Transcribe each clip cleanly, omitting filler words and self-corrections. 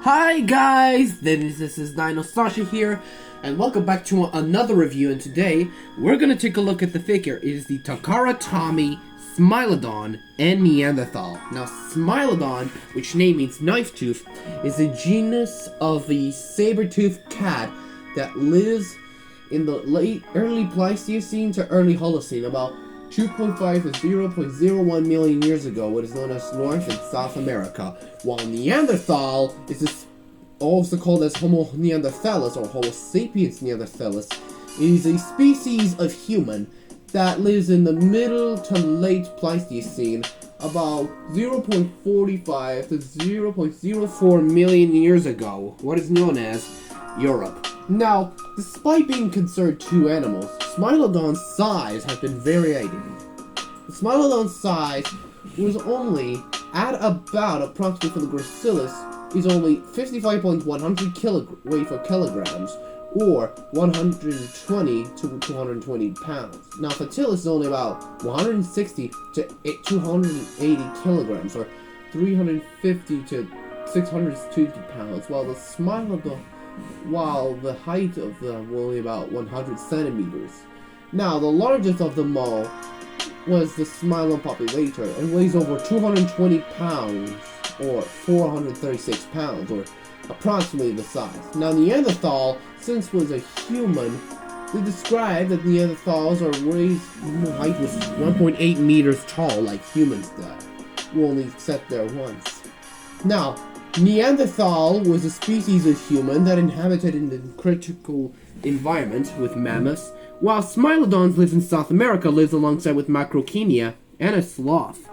Hi guys, this is DinoSasha here, and welcome back to another review. And today we're gonna take a look at the figure. It is the Takara, Tomy, Smilodon, and Neanderthal. Now, Smilodon, which name means knife tooth, is a genus of the saber-toothed cat that lives in the early Pleistocene to early Holocene, about 2.5 to 0.01 million years ago, what is known as North and South America, while Neanderthal is also called as Homo neanderthalis or Homo sapiens neanderthalis. It is a species of human that lives in the middle to late Pleistocene, about 0.45 to 0.04 million years ago, what is known as Europe. Now, despite being considered two animals, Smilodon's size has been variating. The Smilodon's size was only at about approximately for the gracilis is only 55.100 weight for kilograms, or 120 to 220 pounds. Now, Fatilis is only about 160 to 280 kilograms, or 350 to 650 pounds, while the height of them was only about 100 centimeters. Now, the largest of them all was the Smilodon populator, and weighs over 220 pounds, or 436 pounds, or approximately the size. Now, Neanderthal, since was a human, they described that Neanderthals height was 1.8 meters tall, like humans did. We only sat there once. Now, Neanderthal was a species of human that inhabited in the critical environment with mammoths, while Smilodon lives in South America, lives alongside with Macrocenia and a sloth.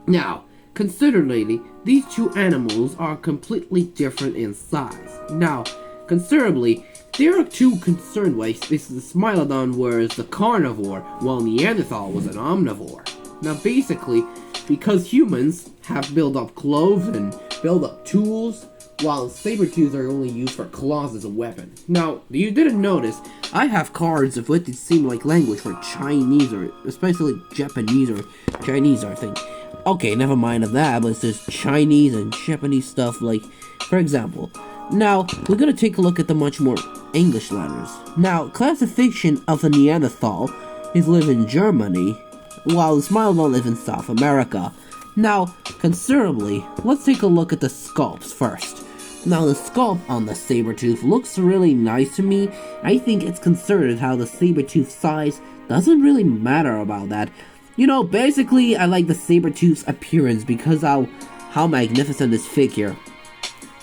Now, considerably, these two animals are completely different in size. Now, considerably, there are two concerned ways. This is the Smilodon was the carnivore, while Neanderthal was an omnivore. Now, basically, because humans have built up clothes and build up tools, while saber-tooths are only used for claws as a weapon. Now, you didn't notice, I have cards of what it seemed like language for Chinese, or especially Japanese or Chinese, I think. Okay, never mind of that, but it's just Chinese and Japanese stuff, like, for example. Now, we're gonna take a look at the much more English letters. Now, classification of the Neanderthal is live in Germany, while the Smilodon live in South America. Now, considerably, let's take a look at the sculpts first. Now, the sculpt on the saber-tooth looks really nice to me. I think it's considered how the saber-tooth size doesn't really matter about that. You know, basically, I like the saber-tooth's appearance because how magnificent this figure.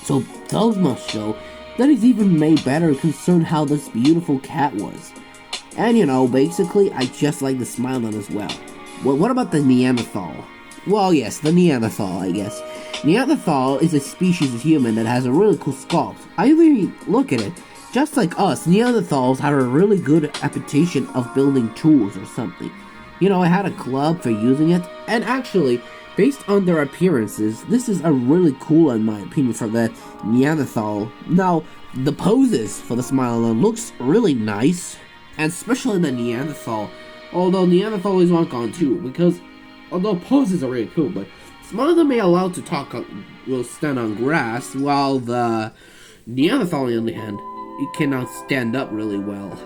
So, those must show that it's even made better considering how this beautiful cat was. And you know, basically, I just like the Smilodon as well. Well, what about the Neanderthal? Well, yes, the Neanderthal, I guess. Neanderthal is a species of human that has a really cool sculpt. I really look at it. Just like us, Neanderthals have a really good reputation of building tools or something. You know, I had a club for using it, and actually, based on their appearances, this is a really cool, in my opinion, for the Neanderthal. Now, the poses for the Smilodon looks really nice, and especially the Neanderthal. Although Neanderthal is not gone too, because although poses are really cool, but Smilodon may allow to will stand on grass, while the Neanderthal, on the other hand, it cannot stand up really well.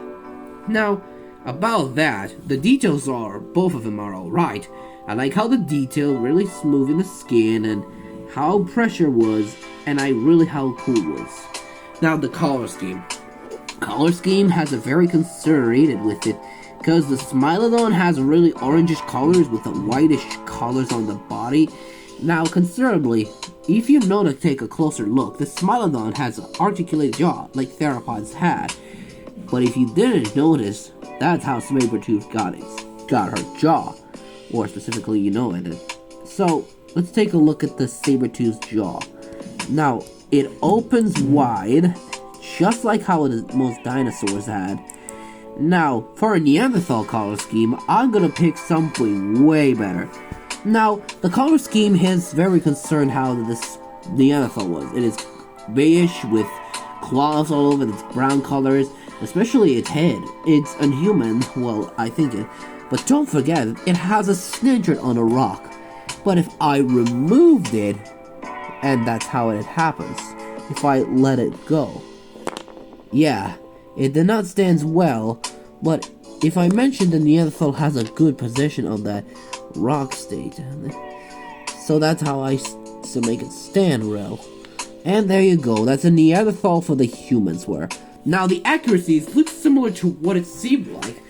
Now, about that, the details are, both of them are alright. I like how the detail really smooth in the skin, and how pressure was, and how cool it was. Now, the color scheme. Color scheme has a very concentrated with it, because the Smilodon has really orangish colors with the whitish colors on the body. Now, considerably, if you know to take a closer look, the Smilodon has an articulated jaw, like theropods had. But if you didn't notice, that's how Sabertooth got her jaw, or specifically, you know it. So, let's take a look at the Sabertooth's jaw. Now, it opens wide, just like how most dinosaurs had. Now, for a Neanderthal color scheme, I'm gonna pick something way better. Now, the color scheme is very concerned how this Neanderthal was. It is beige with claws all over its brown colors, especially its head. It's unhuman, well, I think it, but don't forget, it has a snidget on a rock. But if I removed it, and that's how it happens. if I let it go. Yeah, it did not stand well, but if I mention the Neanderthal has a good position on that rock state, so that's how I to make it stand well. And there you go, that's a Neanderthal for the humans were. Now the accuracies look similar to what it seemed like,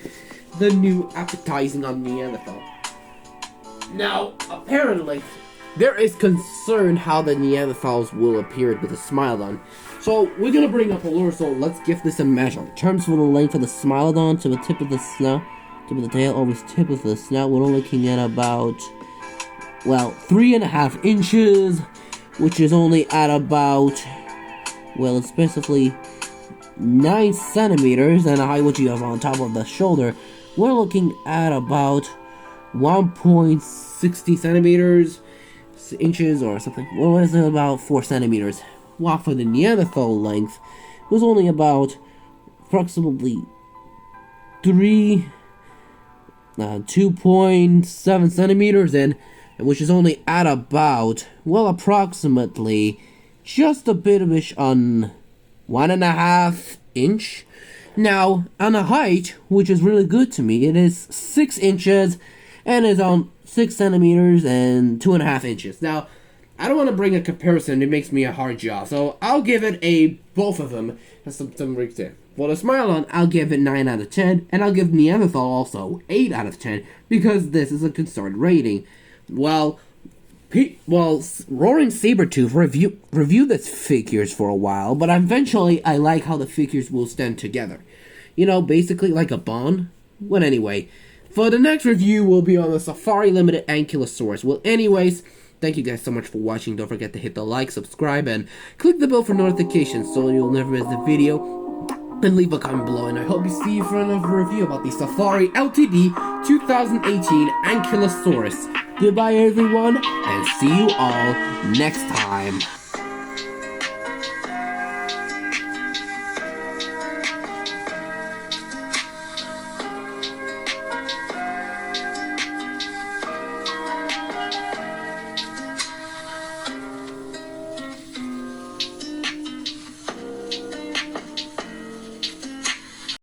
the new appetizing on Neanderthal. Now, apparently, there is concern how the Neanderthals will appear with a Smilodon. So, we're gonna bring up a lure, so let's give this a measure. In terms of the length of the Smilodon to the tip of the snout, tip of the tail, over the tip of the snout, we're looking at about, well, 3.5 inches, which is only at about, well, it's basically 9 centimeters, and the height which you have on top of the shoulder, we're looking at about 1.60 centimeters, inches or something. Well, it's about 4 centimeters. While for the Neanderthal length, it was only about approximately 2.7 centimeters, and which is only at about, well, approximately just a bit of ish on 1.5 inch. Now, on the height, which is really good to me, it is 6 inches and is on 6 centimeters and 2.5 inches. Now, I don't want to bring a comparison, it makes me a hard job, so I'll give it both of them, some rigs there. For the Smilodon, I'll give it 9 out of 10, and I'll give Neanderthal also 8 out of 10, because this is a concerned rating. Well, Roaring Sabertooth reviewed the figures for a while, but eventually I like how the figures will stand together. You know, basically like a bond. Well, anyway, for the next review will be on the Safari Limited Ankylosaurus. Well, anyways, thank you guys so much for watching. Don't forget to hit the like, subscribe, and click the bell for notifications so you'll never miss the video. And leave a comment below, and I hope to see you for another review about the Safari Ltd 2018 Ankylosaurus. Goodbye everyone, and see you all next time.